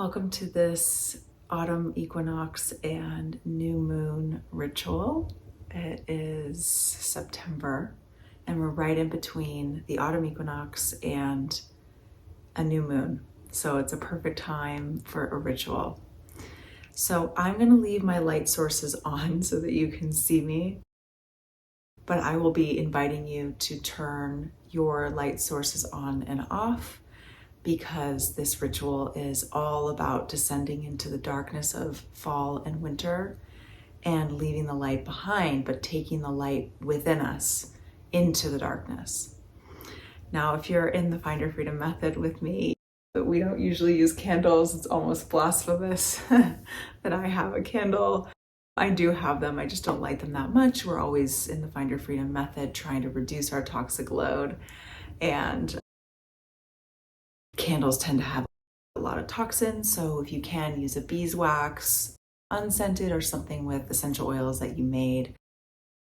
Welcome to this autumn equinox and new moon ritual. It is September and we're right in between the autumn equinox and a new moon. So it's a perfect time for a ritual. So I'm going to leave my light sources on so that you can see me, but I will be inviting you to turn your light sources on and off, because this ritual is all about descending into the darkness of fall and winter and leaving the light behind, but taking the light within us into the darkness. Now, if you're in the Find Your Freedom method with me, but we don't usually use candles, it's almost blasphemous that I have a candle. I do have them, I just don't light them that much. We're always in the Find Your Freedom method trying to reduce our toxic load, and candles tend to have a lot of toxins, so if you can, use a beeswax, unscented, or something with essential oils that you made,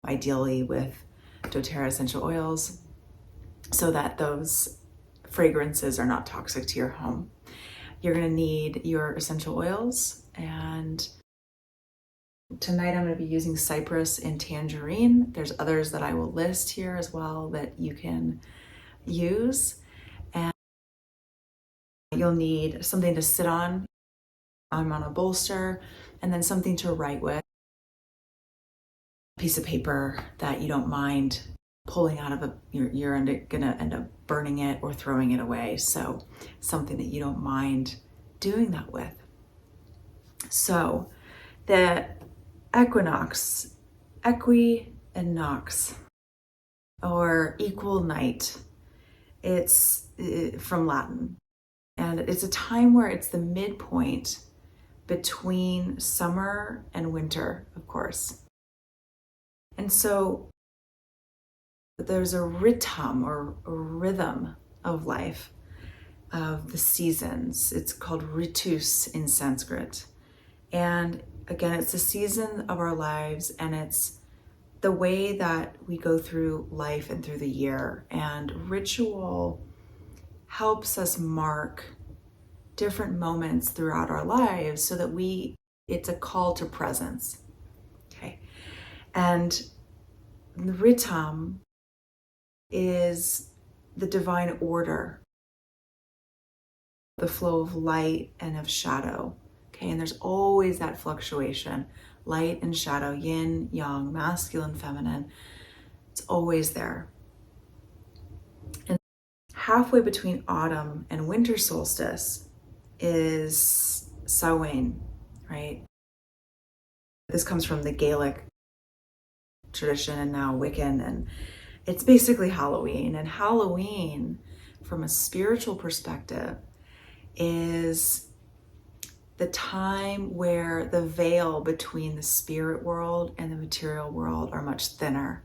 ideally with doTERRA essential oils, so that those fragrances are not toxic to your home. You're going to need your essential oils, and tonight I'm going to be using cypress and tangerine. There's others that I will list here as well that you can use. You'll need something to sit on. I'm on a bolster, and then something to write with. A piece of paper that you don't mind pulling out of you're gonna end up burning it or throwing it away. So something that you don't mind doing that with. So the equinox, or equal night, it's from Latin. And it's a time where it's the midpoint between summer and winter, of course. And so there's a rhythm of life, of the seasons. It's called ritus in Sanskrit. And again, it's the season of our lives, and it's the way that we go through life and through the year. And ritual helps us mark different moments throughout our lives so that it's a call to presence. Okay. And the ritam is the divine order, the flow of light and of shadow. Okay. And there's always that fluctuation, light and shadow, yin, yang, masculine, feminine. It's always there. And halfway between autumn and winter solstice is Samhain, right? This comes from the Gaelic tradition and now Wiccan, and it's basically Halloween. And Halloween, from a spiritual perspective, is the time where the veil between the spirit world and the material world are much thinner.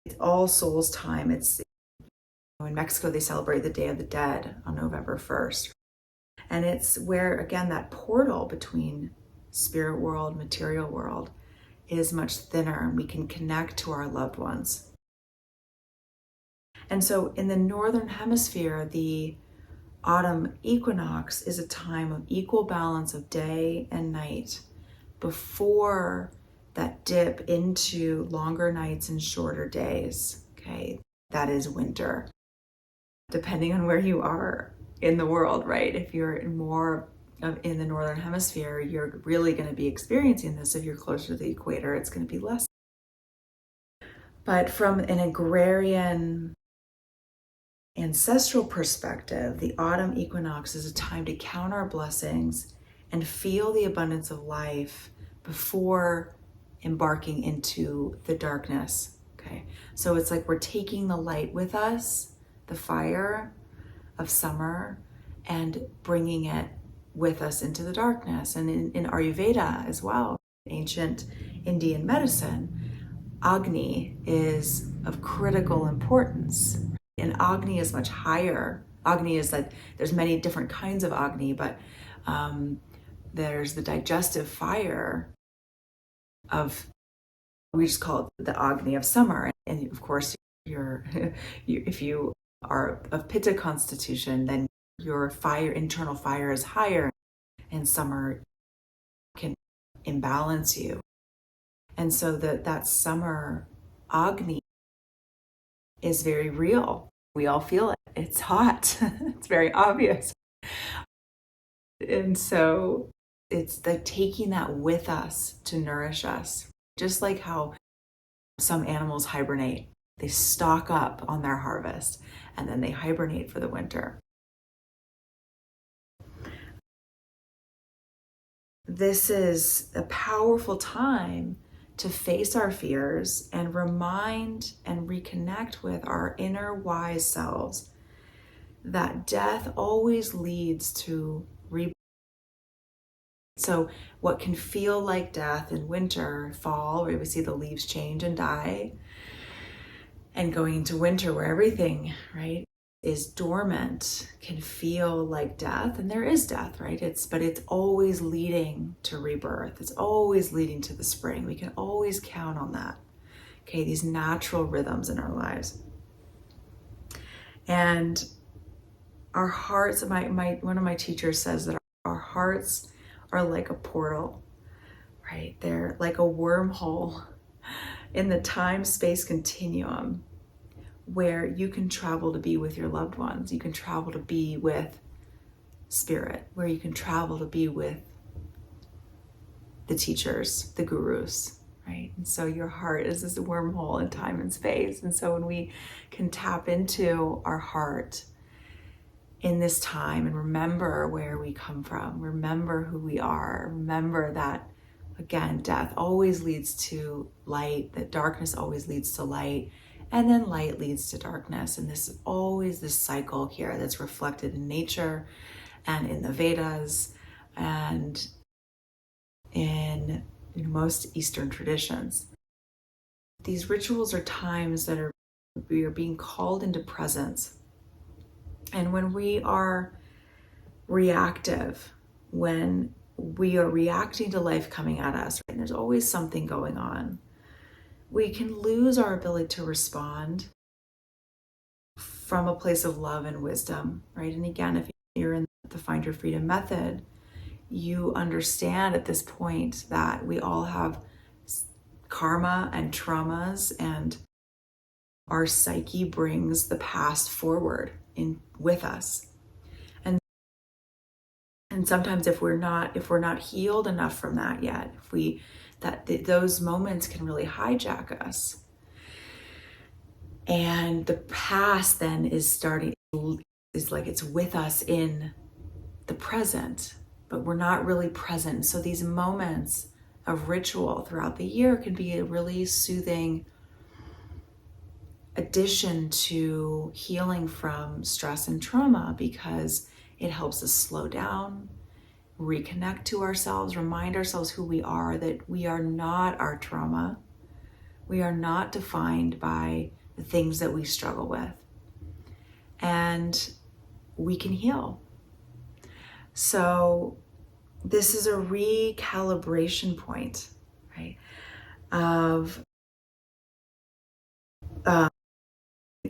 It's All Souls time. In Mexico, they celebrate the Day of the Dead on November 1st. And it's where, again, that portal between spirit world, material world is much thinner, and we can connect to our loved ones. And so in the Northern Hemisphere, the autumn equinox is a time of equal balance of day and night before that dip into longer nights and shorter days. Okay, that is winter. Depending on where you are in the world, right? If you're more in the Northern Hemisphere, you're really going to be experiencing this. If you're closer to the equator, it's going to be less. But from an agrarian ancestral perspective, the autumn equinox is a time to count our blessings and feel the abundance of life before embarking into the darkness. Okay, so it's like we're taking the light with us, the fire of summer, and bringing it with us into the darkness. And in Ayurveda as well, ancient Indian medicine, Agni is of critical importance. And Agni is much higher. Agni is that there's many different kinds of Agni, but there's the digestive fire we just call it the Agni of summer. And of course, if you are of Pitta constitution, then your internal fire is higher, and summer can imbalance you. And so that summer Agni is very real. We all feel it. It's hot. It's very obvious. And so it's like taking that with us to nourish us. Just like how some animals hibernate. They stock up on their harvest and then they hibernate for the winter. This is a powerful time to face our fears and remind and reconnect with our inner wise selves that death always leads to rebirth. So what can feel like death in winter, fall, where we see the leaves change and die, and going into winter where everything, right, is dormant, can feel like death, and there is death, right? But it's always leading to rebirth. It's always leading to the spring. We can always count on that. Okay, these natural rhythms in our lives. And our hearts, one of my teachers says that our hearts are like a portal, right? They're like a wormhole in the time-space continuum where you can travel to be with your loved ones. You can travel to be with spirit, where you can travel to be with the teachers, the gurus, right? And so your heart is this wormhole in time and space. And so when we can tap into our heart in this time and remember where we come from, remember who we are, remember that, again, death always leads to light, that darkness always leads to light, and then light leads to darkness. And this is always this cycle here that's reflected in nature and in the Vedas and in most Eastern traditions. These rituals are times that we are being called into presence. And when we are reactive, when we are reacting to life coming at us, and there's always something going on, we can lose our ability to respond from a place of love and wisdom, right? And again, if you're in the Find Your Freedom method, you understand at this point that we all have karma and traumas, and our psyche brings the past forward with us. And sometimes if we're not healed enough from that yet, those moments can really hijack us. And the past then is like it's with us in the present, but we're not really present. So these moments of ritual throughout the year can be a really soothing addition to healing from stress and trauma, because it helps us slow down, reconnect to ourselves, remind ourselves who we are, that we are not our trauma. We are not defined by the things that we struggle with. And we can heal. So this is a recalibration point, right? Of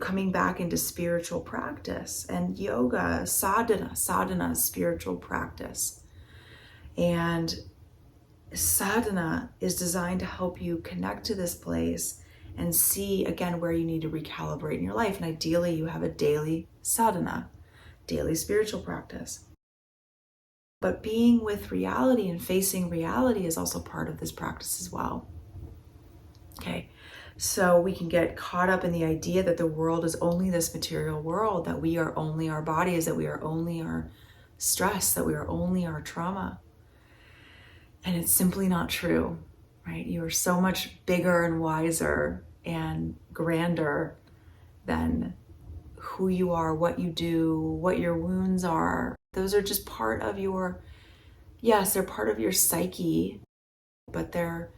coming back into spiritual practice, and yoga, sadhana, spiritual practice. And sadhana is designed to help you connect to this place and see again where you need to recalibrate in your life. And ideally you have a daily sadhana, daily spiritual practice. But being with reality and facing reality is also part of this practice as well. Okay. So we can get caught up in the idea that the world is only this material world, that we are only our bodies, that we are only our stress, that we are only our trauma. And it's simply not true, right? You are so much bigger and wiser and grander than who you are, what you do, what your wounds are. Those are just part of yes, they're part of your psyche, but they're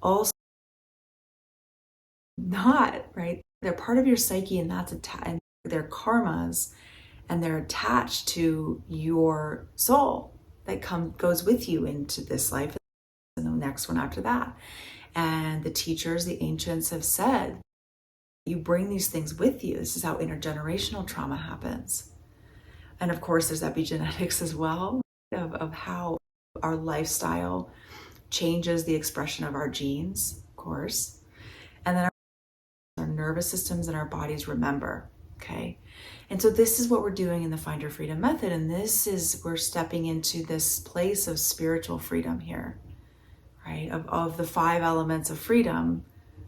also not, right? They're part of your psyche, and and they're karmas, and they're attached to your soul that goes with you into this life and the next one after that. And the teachers, the ancients have said, you bring these things with you. This is how intergenerational trauma happens. And of course, there's epigenetics as well, of how our lifestyle changes the expression of our genes, of course. And then our nervous systems and our bodies remember, okay? And so this is what we're doing in the Find Your Freedom method. And we're stepping into this place of spiritual freedom here, right? Of the 5 elements of freedom,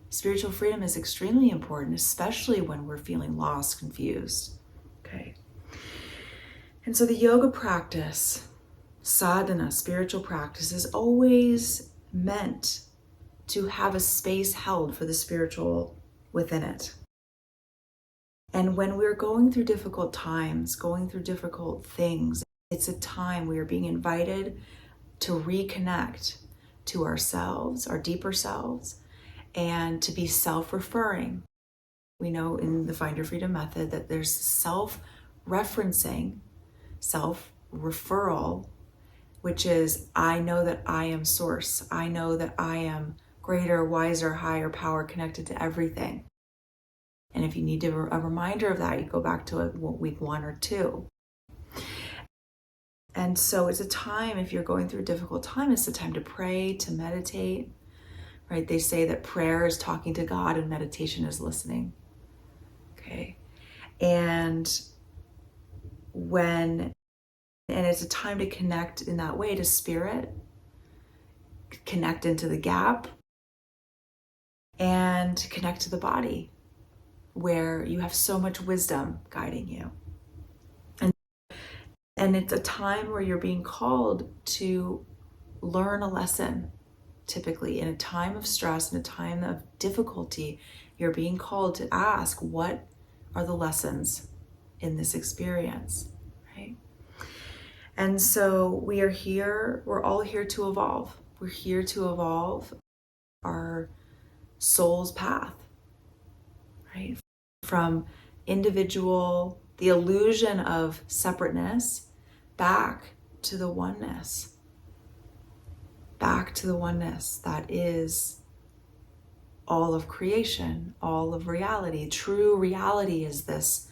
spiritual freedom is extremely important, especially when we're feeling lost, confused, okay? And so the yoga practice, sadhana, spiritual practice, is always meant to have a space held for the spiritual within it. And when we're going through difficult times, going through difficult things, it's a time we are being invited to reconnect to ourselves, our deeper selves, and to be self-referring. We know in the Find Your Freedom method that there's self-referencing, self-referral, which is, I know that I am source. I know that I am greater, wiser, higher power connected to everything. And if you need a reminder of that, you go back to week 1 or 2. And so it's a time, if you're going through a difficult time, it's a time to pray, to meditate, right? They say that prayer is talking to God and meditation is listening, okay? And it's a time to connect in that way to spirit, connect into the gap, and connect to the body, where you have so much wisdom guiding you. And it's a time where you're being called to learn a lesson. Typically, in a time of stress, in a time of difficulty, you're being called to ask, what are the lessons in this experience, right? And so we're all here to evolve. We're here to evolve our soul's path, right? From the illusion of separateness, back to the oneness that is all of creation, all of reality. True reality is this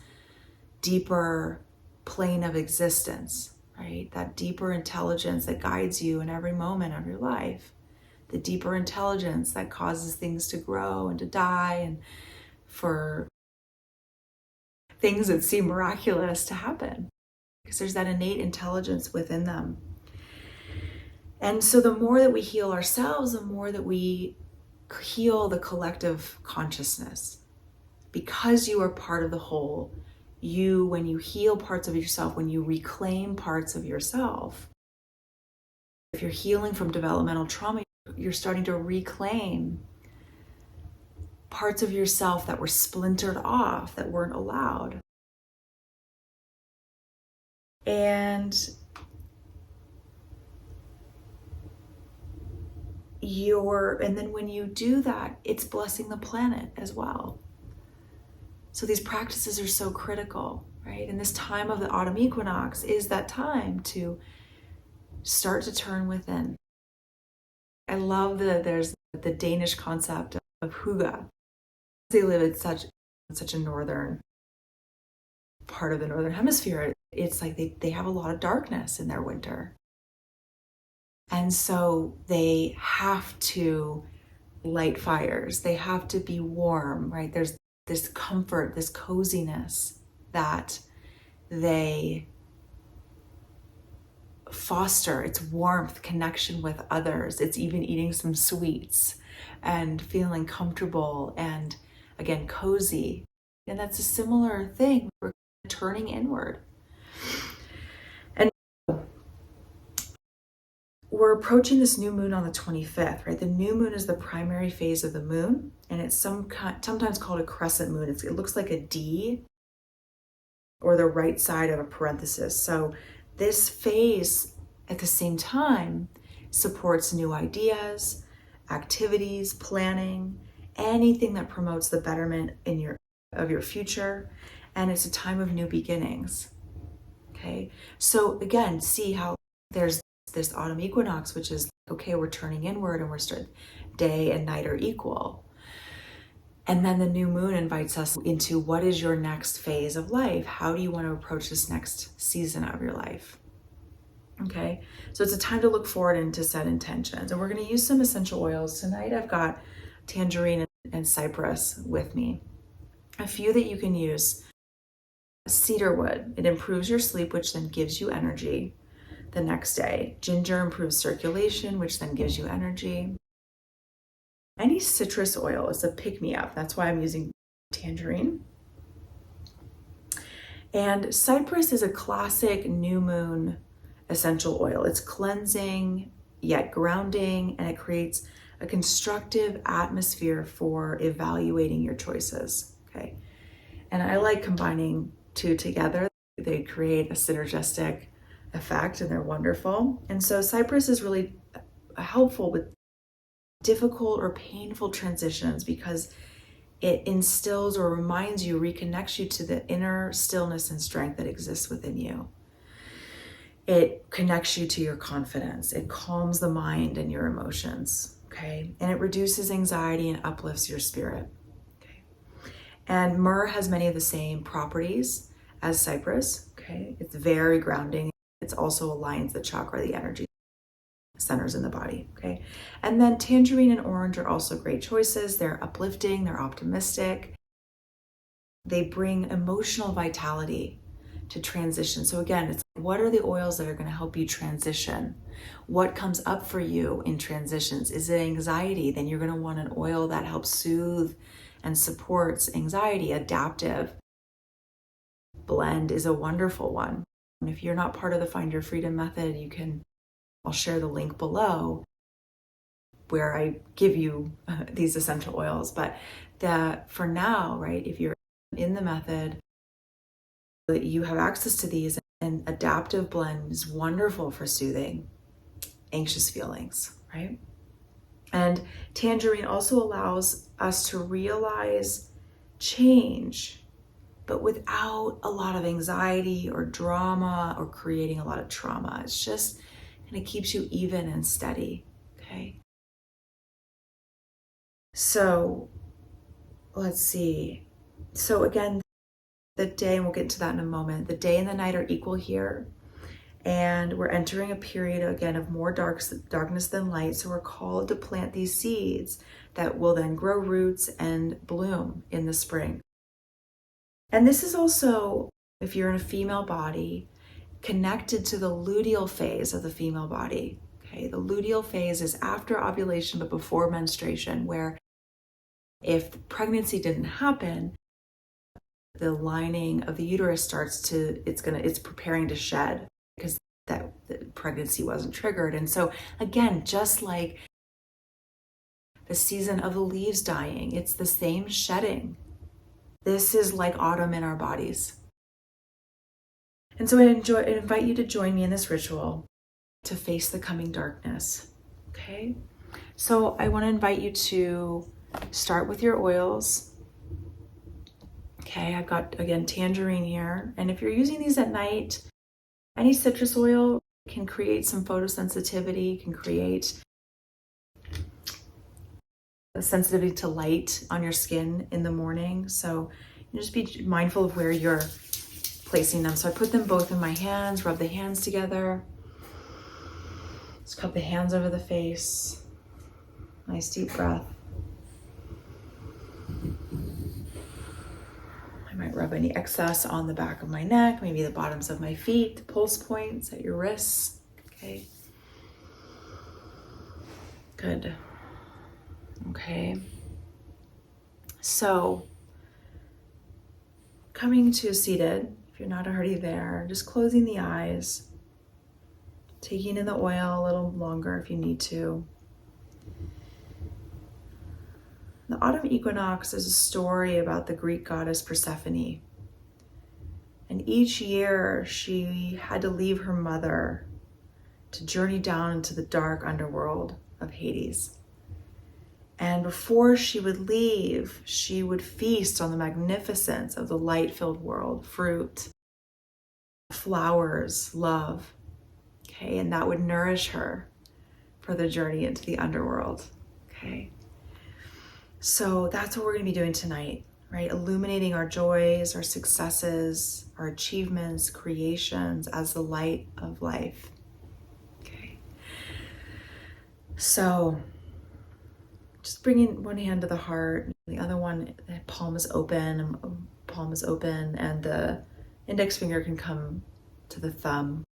deeper plane of existence, right? That deeper intelligence that guides you in every moment of your life. The deeper intelligence that causes things to grow and to die, and for things that seem miraculous to happen, because there's that innate intelligence within them. And so the more that we heal ourselves, the more that we heal the collective consciousness. Because you are part of the whole, when you heal parts of yourself, when you reclaim parts of yourself, if you're healing from developmental trauma, you're starting to reclaim parts of yourself that were splintered off, that weren't allowed. And then when you do that, it's blessing the planet as well. So these practices are so critical, right? And this time of the autumn equinox is that time to start to turn within. I love that there's the Danish concept of hygge. They live in such a northern part of the northern hemisphere. It's like they have a lot of darkness in their winter. And so they have to light fires. They have to be warm, right? There's this comfort, this coziness that they foster. It's warmth, connection with others. It's even eating some sweets and feeling comfortable and, again, cozy. And that's a similar thing. We're turning inward. And we're approaching this new moon on the 25th, right? The new moon is the primary phase of the moon, and it's sometimes called a crescent moon. It looks like a D or the right side of a parenthesis. So this phase at the same time supports new ideas, activities, planning, anything that promotes the betterment of your future. And it's a time of new beginnings. Okay. So again, see how there's this autumn equinox, which is, okay, we're turning inward and day and night are equal. And then the new moon invites us into what is your next phase of life? How do you want to approach this next season of your life? Okay, so it's a time to look forward and to set intentions. And we're going to use some essential oils. Tonight I've got tangerine and cypress with me. A few that you can use. Cedarwood, it improves your sleep, which then gives you energy the next day. Ginger improves circulation, which then gives you energy. Any citrus oil is a pick-me-up. That's why I'm using tangerine. And cypress is a classic new moon essential oil. It's cleansing yet grounding, and it creates a constructive atmosphere for evaluating your choices. Okay. And I like combining two together. They create a synergistic effect and they're wonderful. And so cypress is really helpful with difficult or painful transitions because it instills or reminds you, reconnects you to the inner stillness and strength that exists within you. It connects you to your confidence. It calms the mind and your emotions, okay? And it reduces anxiety and uplifts your spirit, okay? And myrrh has many of the same properties as cypress, okay? It's very grounding. It also aligns the chakra, the energy centers in the body, okay? And then tangerine and orange are also great choices. They're uplifting, they're optimistic. They bring emotional vitality to transition. So again, it's what are the oils that are going to help you transition? What comes up for you in transitions? Is it anxiety? Then you're going to want an oil that helps soothe and supports anxiety. Adaptive blend is a wonderful one. And if you're not part of the Find Your Freedom method, I'll share the link below where I give you these essential oils. But for now, right, if you're in the method, you have access to these, and adaptive blend is wonderful for soothing anxious feelings, right? And tangerine also allows us to realize change, but without a lot of anxiety or drama or creating a lot of trauma. It's just kind of keeps you even and steady, okay? So let's see. So again, the day, and we'll get into that in a moment, the day and the night are equal here. And we're entering a period, again, of more darkness than light. So we're called to plant these seeds that will then grow roots and bloom in the spring. And this is also, if you're in a female body, connected to the luteal phase of the female body. Okay, the luteal phase is after ovulation but before menstruation, where if pregnancy didn't happen, the lining of the uterus it's preparing to shed because that the pregnancy wasn't triggered. And so again, just like the season of the leaves dying, it's the same shedding. This is like autumn in our bodies. And so I invite you to join me in this ritual to face the coming darkness. Okay? So I want to invite you to start with your oils. Okay, I've got, again, tangerine here. And if you're using these at night, any citrus oil can create some photosensitivity, can create a sensitivity to light on your skin in the morning. So you just be mindful of where you're placing them. So I put them both in my hands, rub the hands together. Just cup the hands over the face. Nice deep breath. I might rub any excess on the back of my neck, maybe the bottoms of my feet, the pulse points at your wrists. Okay. Good. Okay. So, coming to seated, if you're not already there, just closing the eyes, taking in the oil a little longer if you need to. The autumn equinox is a story about the Greek goddess Persephone. And each year she had to leave her mother to journey down into the dark underworld of Hades. And before she would leave, she would feast on the magnificence of the light-filled world, fruit, flowers, love. Okay, and that would nourish her for the journey into the underworld. Okay. So that's what we're going to be doing tonight, right? Illuminating our joys, our successes, our achievements, creations as the light of life. Okay. So just bringing one hand to the heart, the other one, the palm is open, and the index finger can come to the thumb.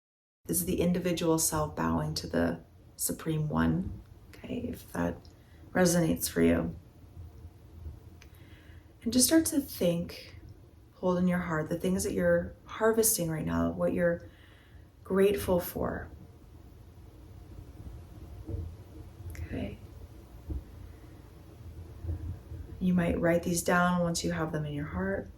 This is the individual self bowing to the Supreme One. Okay, if that resonates for you. And just start to think, hold in your heart the things that you're harvesting right now, what you're grateful for. Okay. You might write these down once you have them in your heart.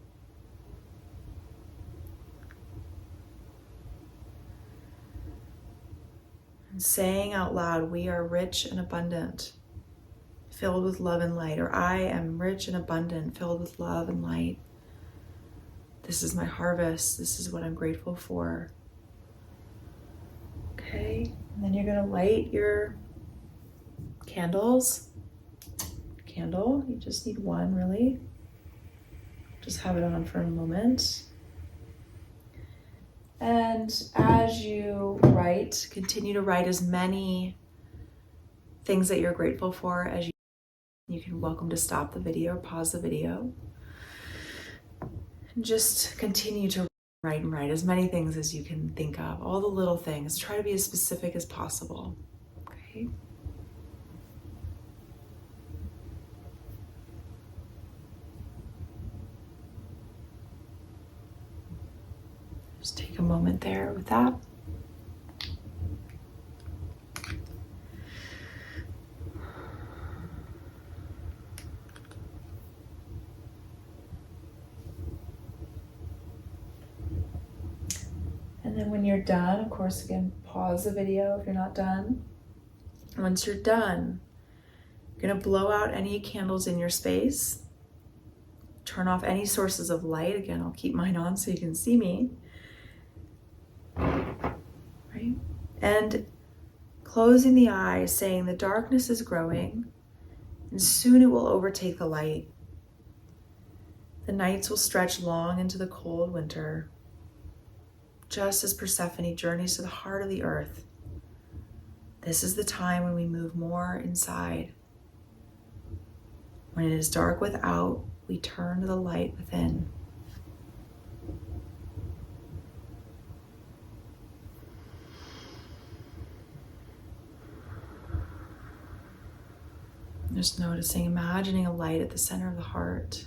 And saying out loud, we are rich and abundant, filled with love and light, or I am rich and abundant, filled with love and light. This is my harvest. This is what I'm grateful for. Okay, and then you're gonna light your candles. Candle, you just need one really. Just have it on for a moment. And as you write, continue to write as many things that you're grateful for as you can. You can welcome to stop the video or pause the video. And just continue to write and write as many things as you can think of, all the little things. Try to be as specific as possible. Okay. Just take a moment there with that. And then when you're done, of course, again, pause the video if you're not done. Once you're done, you're gonna blow out any candles in your space. Turn off any sources of light. Again, I'll keep mine on so you can see me. Right? And closing the eyes, saying the darkness is growing and soon it will overtake the light. The nights will stretch long into the cold winter, just as Persephone journeys to the heart of the earth. This is the time when we move more inside. When it is dark without, we turn to the light within. Just noticing, imagining a light at the center of the heart.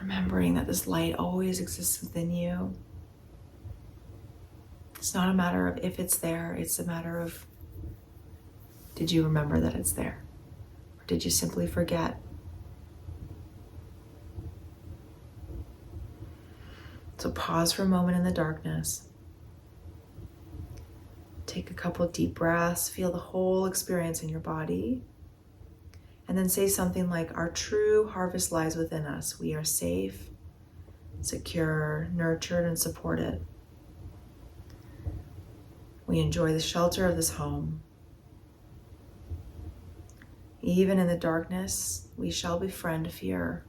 Remembering that this light always exists within you. It's not a matter of if it's there, it's a matter of, did you remember that it's there? Or did you simply forget? So pause for a moment in the darkness. Take a couple of deep breaths, feel the whole experience in your body. And then say something like, our true harvest lies within us. We are safe, secure, nurtured, and supported. We enjoy the shelter of this home. Even in the darkness, we shall befriend fear.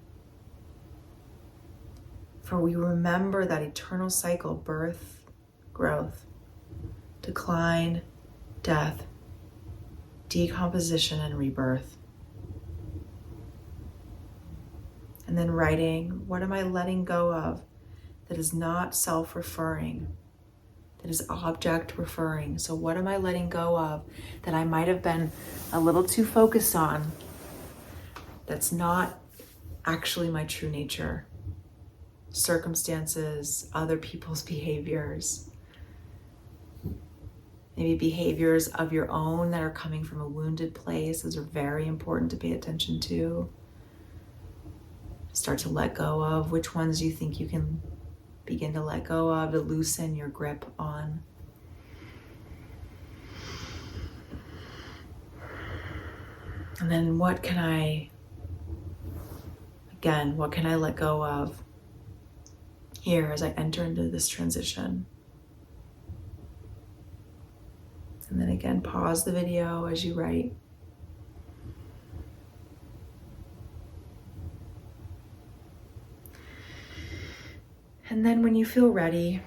For we remember that eternal cycle, birth, growth, decline, death, decomposition, and rebirth. And then writing, what am I letting go of that is not self-referring, that is object-referring? So what am I letting go of that I might have been a little too focused on, that's not actually my true nature? Circumstances, other people's behaviors, maybe behaviors of your own that are coming from a wounded place. Those are very important to pay attention to. Start to let go of which ones you think you can begin to let go of, to loosen your grip on. And then what can I let go of here as I enter into this transition. And then again, pause the video as you write. And then when you feel ready,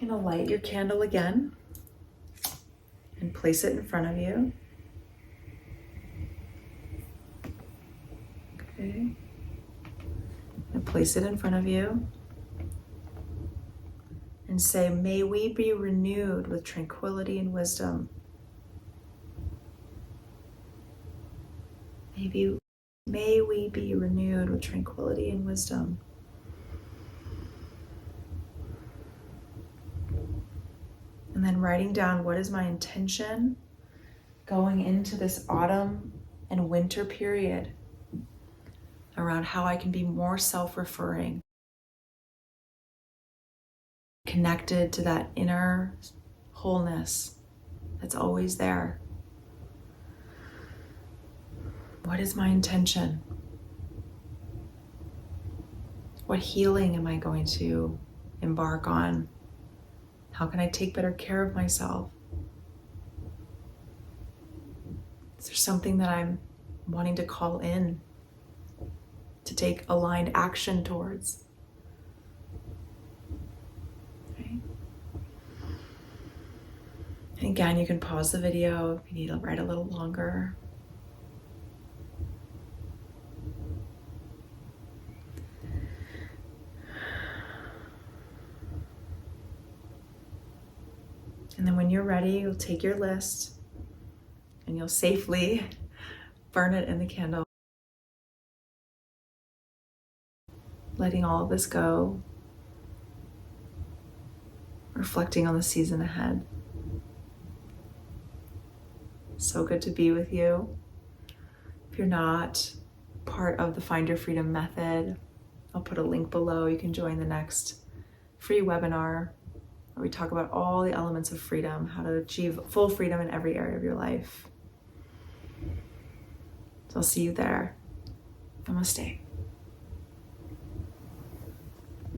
you're gonna light your candle again and place it in front of you. Okay. And place it in front of you and say, may we be renewed with tranquility and wisdom. May we be renewed with tranquility and wisdom. And then writing down, what is my intention going into this autumn and winter period around how I can be more self-referring, connected to that inner wholeness that's always there. What is my intention? What healing am I going to embark on? How can I take better care of myself? Is there something that I'm wanting to call in to take aligned action towards? Okay. And again, you can pause the video if you need to write a little longer. And then when you're ready, you'll take your list and you'll safely burn it in the candle. Letting all of this go. Reflecting on the season ahead. So good to be with you. If you're not part of the Find Your Freedom method, I'll put a link below. You can join the next free webinar where we talk about all the elements of freedom, how to achieve full freedom in every area of your life. So I'll see you there. Namaste.